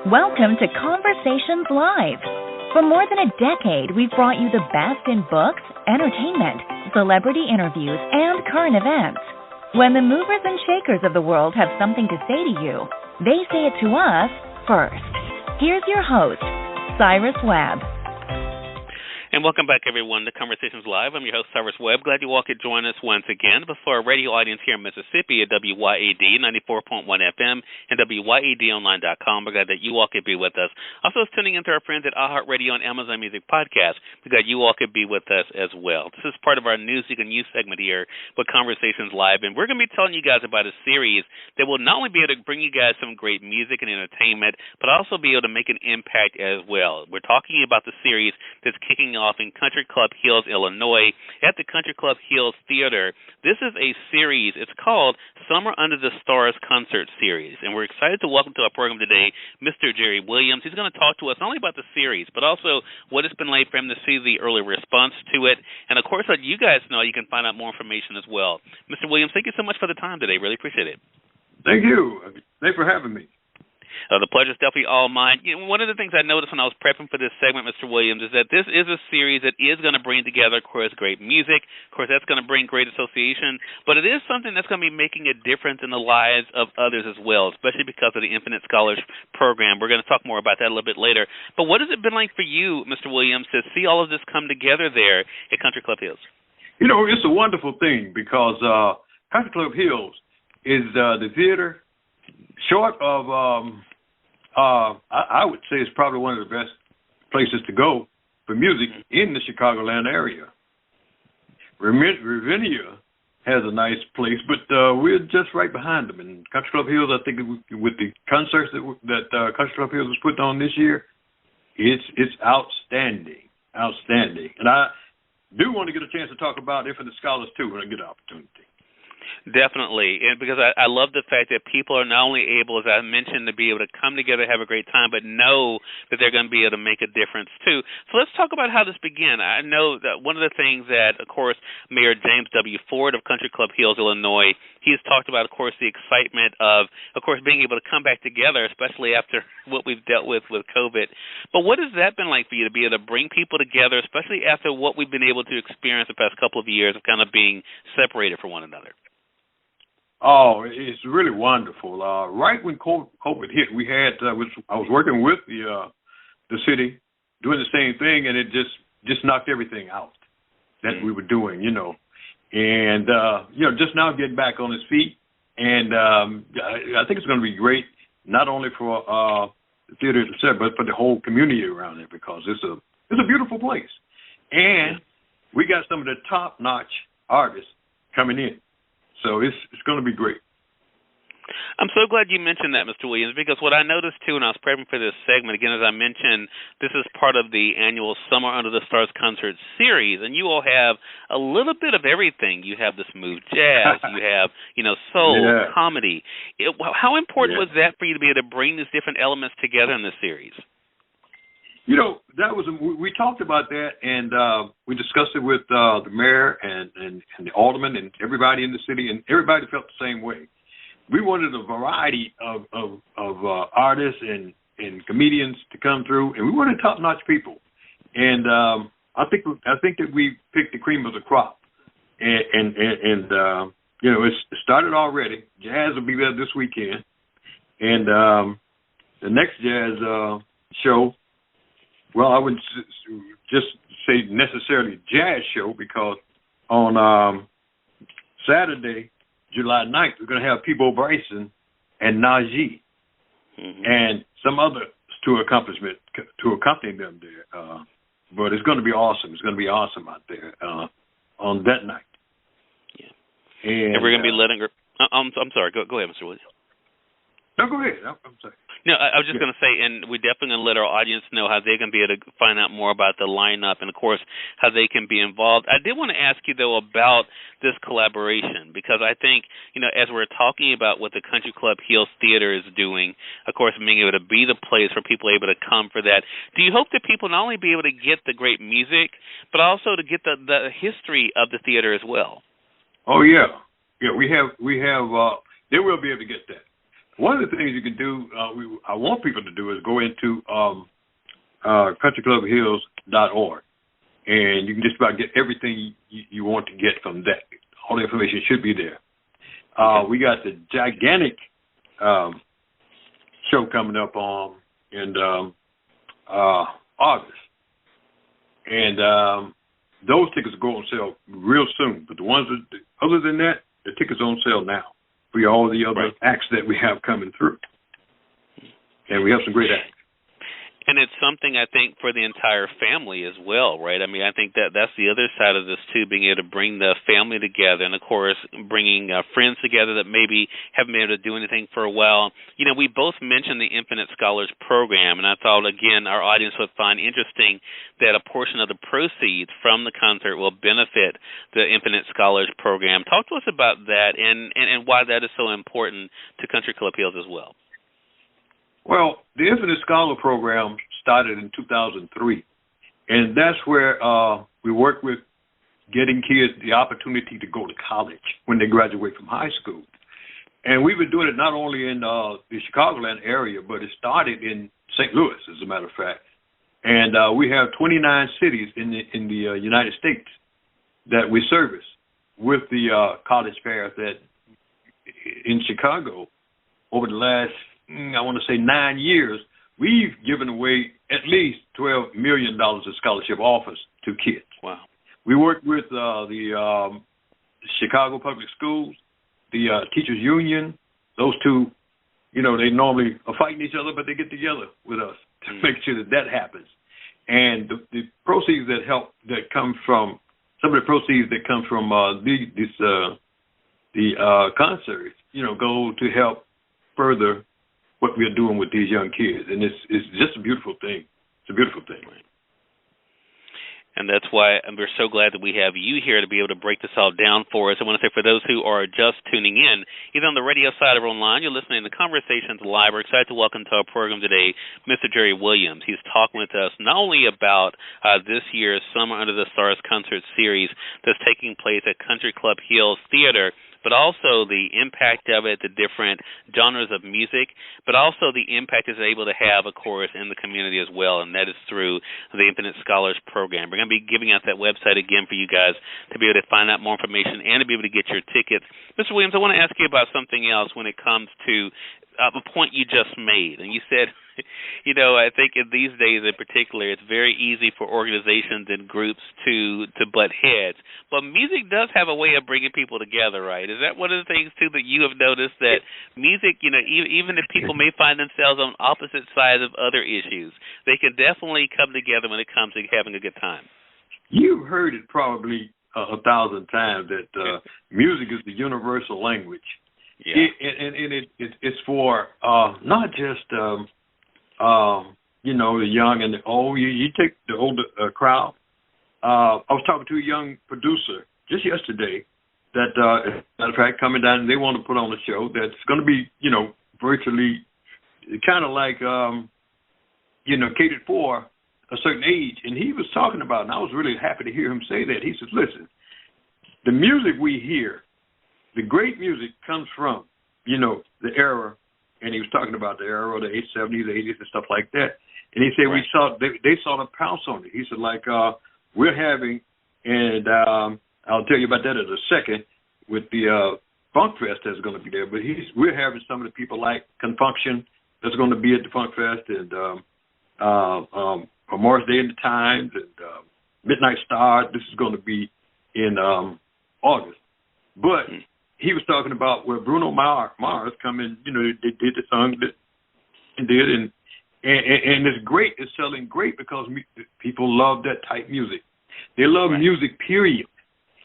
Welcome to Conversations Live. For more than a decade, we've brought you the best in books, entertainment, celebrity interviews, and current events. When the movers and shakers of the world have something to say to you, they say it to us first. Here's your host, Cyrus Webb. And welcome back, everyone, to Conversations Live. I'm your host, Cyrus Webb. Glad you all could join us once again. But for our radio audience here in Mississippi at WYAD 94.1 FM and WYADonline.com, we're glad that you all could be with us. Also, tuning into our friends at iHeartRadio and Amazon Music Podcast, we're glad you all could be with us as well. This is part of our Newsweek and Youth segment here with Conversations Live, and we're going to be telling you guys about a series that will not only be able to bring you guys some great music and entertainment, but also be able to make an impact as well. We're talking about the series that's kicking off in Country Club Hills, Illinois, at the Country Club Hills Theater. This is a series. It's called Summer Under the Stars Concert Series, and we're excited to welcome to our program today Mr. Jerry Williams. He's going to talk to us not only about the series, but also what it's been like for him to see the early response to it, and of course, let you guys know you can find out more information as well. Mr. Williams, thank you so much for the time today. Really appreciate it. Thank you. Thanks for having me. The pleasure is definitely all mine. You know, one of the things I noticed when I was prepping for this segment, Mr. Williams, is that this is a series that is going to bring together, of course, great music. Of course, that's going to bring great association. But it is something that's going to be making a difference in the lives of others as well, especially because of the Infinite Scholars Program. We're going to talk more about that a little bit later. But what has it been like for you, Mr. Williams, to see all of this come together there at Country Club Hills? You know, it's a wonderful thing because Country Club Hills is the theater short of I would say it's probably one of the best places to go for music in the Chicagoland area. Ravinia has a nice place, but we're just right behind them. And Country Club Hills, I think, with the concerts that Country Club Hills was putting on this year, it's outstanding. And I do want to get a chance to talk about Infinite Scholars, too, when I get an opportunity. Definitely, and because I love the fact that people are not only able, as I mentioned, to be able to come together, have a great time, but know that they're going to be able to make a difference, too. So let's talk about how this began. I know that one of the things that, of course, Mayor James W. Ford of Country Club Hills, Illinois, he's talked about, of course, the excitement of course, being able to come back together, especially after what we've dealt with COVID. But what has that been like for you to be able to bring people together, especially after what we've been able to experience the past couple of years of kind of being separated from one another? Oh, it's really wonderful. Right when COVID hit, we had I was working with the city doing the same thing, and it just knocked everything out that we were doing, and just now getting back on his feet, and I think it's going to be great not only for the theater itself, but for the whole community around it because it's a beautiful place, and we got some of the top-notch artists coming in. So it's going to be great. I'm so glad you mentioned that, Mr. Williams, because what I noticed, too, when I was prepping for this segment, again, as I mentioned, this is part of the annual Summer Under the Stars concert series, and you all have a little bit of everything. You have the smooth jazz, you have, soul, comedy. How important was that for you to be able to bring these different elements together in this series? That was we talked about that, and we discussed it with the mayor and the alderman and everybody in the city, and everybody felt the same way. We wanted a variety of artists and comedians to come through, and we wanted top-notch people. And I think that we picked the cream of the crop, and it started already. Jazz will be there this weekend, and the next jazz show. Well, I wouldn't just say necessarily jazz show because on Saturday, July 9th, we're going to have Peabo Bryson and Najee and some others to accompany them there. But it's going to be awesome. It's going to be awesome out there on that night. Yeah. And we're going to be letting her. I'm sorry. Go ahead, Mr. Williams. No, go ahead. I'm sorry. No, I was just going to say, and we're definitely going to let our audience know how they can be able to find out more about the lineup and, of course, how they can be involved. I did want to ask you, though, about this collaboration because I think, as we're talking about what the Country Club Hills Theater is doing, of course, being able to be the place for people able to come for that, do you hope that people not only be able to get the great music, but also to get the history of the theater as well? Oh, yeah. Yeah, we have they will be able to get that. one of the things you can do, I want people to do, is go into countryclubhills.org, and you can just about get everything you want to get from that. All the information should be there. We got the gigantic show coming up in August, and those tickets will go on sale real soon. But the ones other than that, the tickets are on sale now for all the other acts that we have coming through, and we have some great acts. And it's something, I think, for the entire family as well, right? I mean, I think that's the other side of this, too, being able to bring the family together and, of course, bringing friends together that maybe haven't been able to do anything for a while. You know, we both mentioned the Infinite Scholars Program, and I thought, again, our audience would find interesting that a portion of the proceeds from the concert will benefit the Infinite Scholars Program. Talk to us about that and why that is so important to Country Club Hills as well. Well, the Infinite Scholar Program started in 2003, and that's where we work with getting kids the opportunity to go to college when they graduate from high school. And we've been doing it not only in the Chicagoland area, but it started in St. Louis, as a matter of fact. And we have 29 cities in the United States that we service with the college fairs. That in Chicago, over the last, I want to say 9 years, we've given away at least $12 million of scholarship offers to kids. Wow. We work with the Chicago Public Schools, the Teachers Union. Those two, you know, they normally are fighting each other, but they get together with us to make sure that happens. And the proceeds that come from, some of the proceeds that come from the concerts, you know, go to help further what we're doing with these young kids. And it's just a beautiful thing. It's a beautiful thing. And that's why we're so glad that we have you here to be able to break this all down for us. I want to say, for those who are just tuning in, either on the radio side or online, you're listening to Conversations Live. We're excited to welcome to our program today Mr. Jerry Williams. He's talking with us not only about this year's Summer Under the Stars concert series that's taking place at Country Club Hills Theater, but also the impact of it, the different genres of music, but also the impact it's able to have, of course, in the community as well, and that is through the Infinite Scholars Program. We're going to be giving out that website again for you guys to be able to find out more information and to be able to get your tickets. Mr. Williams, I want to ask you about something else when it comes to a point you just made, and you said, you know, I think in these days in particular, it's very easy for organizations and groups to butt heads. But music does have a way of bringing people together, right? Is that one of the things, too, that you have noticed, that music, you know, even if people may find themselves on opposite sides of other issues, they can definitely come together when it comes to having a good time? You've heard it probably 1,000 times that music is the universal language. Yeah. It's for not just you know, the young and the old. You take the older crowd. I was talking to a young producer just yesterday that, as a matter of fact, coming down, and they want to put on a show that's going to be, you know, virtually kind of like, you know, catered for a certain age. And he was talking about, and I was really happy to hear him say that. He says, listen, the music we hear, the great music comes from, you know, the era, and he was talking about the era of the 70s, 80s, and stuff like that. And he said, they saw the pounce on it. He said, like, we're having, and I'll tell you about that in a second, with the Funk Fest that's going to be there. But we're having some of the people like Confunction that's going to be at the Funk Fest, and Morris Day and the Times, and Midnight Star. This is going to be in August. But he was talking about where Bruno Mars come in, you know, they did the song and it's great. It's selling great because people love that type music. They love music, period.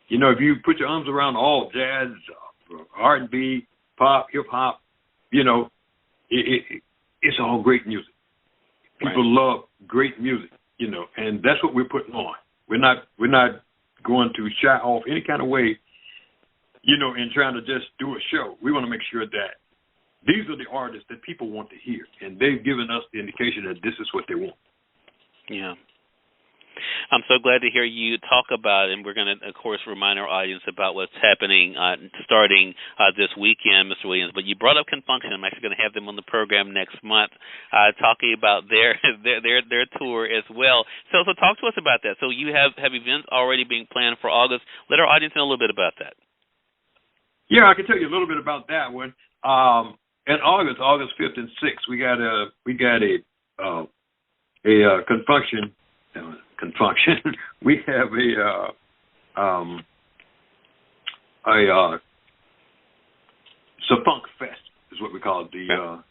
You know, if you put your arms around all jazz, R&B, pop, hip-hop, you know, it's all great music. People love great music, you know, and that's what we're putting on. We're not going to shy off any kind of way, you know, in trying to just do a show. We want to make sure that these are the artists that people want to hear, and they've given us the indication that this is what they want. Yeah. I'm so glad to hear you talk about it, and we're going to, of course, remind our audience about what's happening starting this weekend, Mr. Williams. But you brought up Confunction. I'm actually going to have them on the program next month talking about their tour as well. So talk to us about that. So you have events already being planned for August. Let our audience know a little bit about that. Yeah, I can tell you a little bit about that one. In August 5th and 6th, we got a Confunction. We have it's a Funk Fest is what we call it. The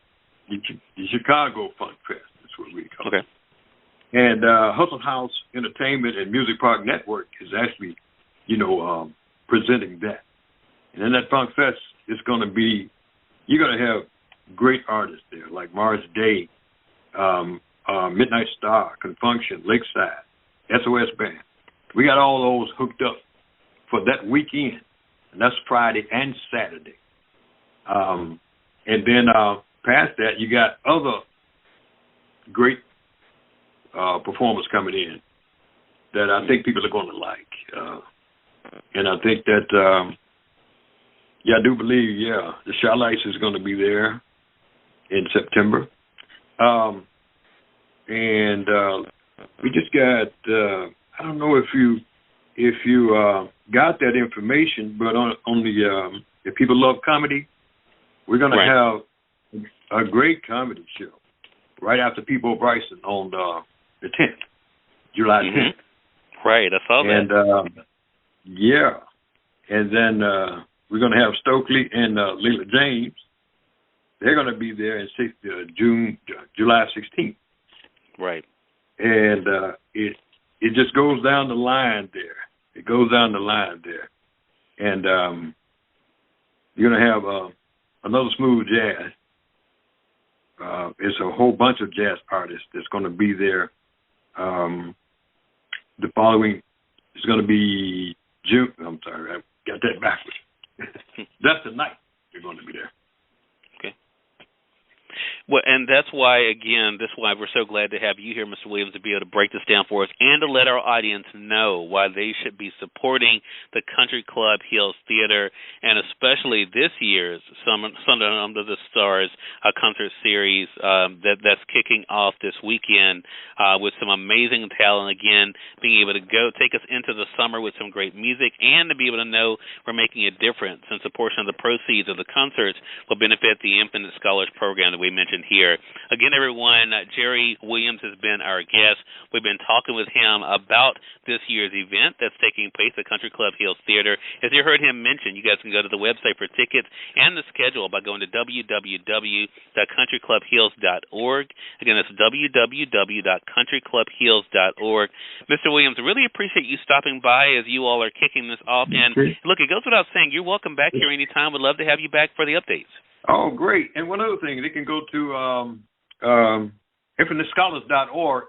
Chicago Funk Fest is what we call it. And Hustle House Entertainment and Music Park Network is actually, presenting that. And in that Funk Fest, it's going to be, you're going to have great artists there like Mars Day, Midnight Star, Confunction, Lakeside, SOS Band. We got all those hooked up for that weekend, and that's Friday and Saturday. And then past that, you got other great performers coming in that I think people are going to like. And I think that, I do believe, the Shy-Lites is going to be there in September. And we just got, I don't know if you got that information, but on the, if people love comedy, we're going to have a great comedy show right after People Bryson on the 10th, July 10th. Right, I saw that. And, and then we're going to have Stokely and Leela James. They're going to be there in July 16th. Right. And it just goes down the line there. It goes down the line there. And you're going to have another smooth jazz. It's a whole bunch of jazz artists that's going to be there. The following is going to be June. I'm sorry, I got that backwards. That's the night you're going to be there. Well, and that's why we're so glad to have you here, Mr. Williams, to be able to break this down for us and to let our audience know why they should be supporting the Country Club Hills Theater, and especially this year's Sunday Under the Stars concert series that's kicking off this weekend with some amazing talent. Again, being able to take us into the summer with some great music, and to be able to know we're making a difference, since a portion of the proceeds of the concerts will benefit the Infinite Scholars Program that we mentioned here. Again, everyone, Jerry Williams has been our guest. We've been talking with him about this year's event that's taking place at Country Club Hills Theater. As you heard him mention, you guys can go to the website for tickets and the schedule by going to www.countryclubhills.org. Again, that's www.countryclubhills.org. Mr. Williams, I really appreciate you stopping by as you all are kicking this off. And look, it goes without saying, you're welcome back here anytime. We'd love to have you back for the updates. Oh, great. And one other thing, they can go to infinitescholars.org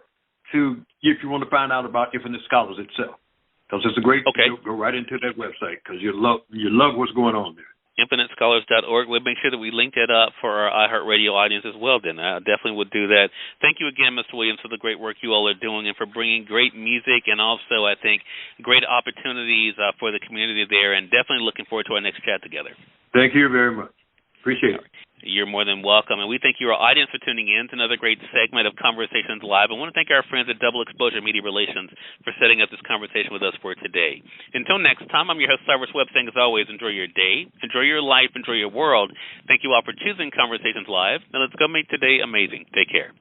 if you want to find out about Infinite Scholars itself. Because it's a great, go right into that website because you love what's going on there. InfiniteScholars.org. We'll make sure that we link that up for our iHeartRadio audience as well, then. I definitely would do that. Thank you again, Mr. Williams, for the great work you all are doing and for bringing great music and also, I think, great opportunities for the community there, and definitely looking forward to our next chat together. Thank you very much. Appreciate it. You're more than welcome. And we thank you, our audience, for tuning in to another great segment of Conversations Live. I want to thank our friends at Double Exposure Media Relations for setting up this conversation with us for today. Until next time, I'm your host, Cyrus Webb, saying, as always, enjoy your day, enjoy your life, enjoy your world. Thank you all for choosing Conversations Live. Now let's go make today amazing. Take care.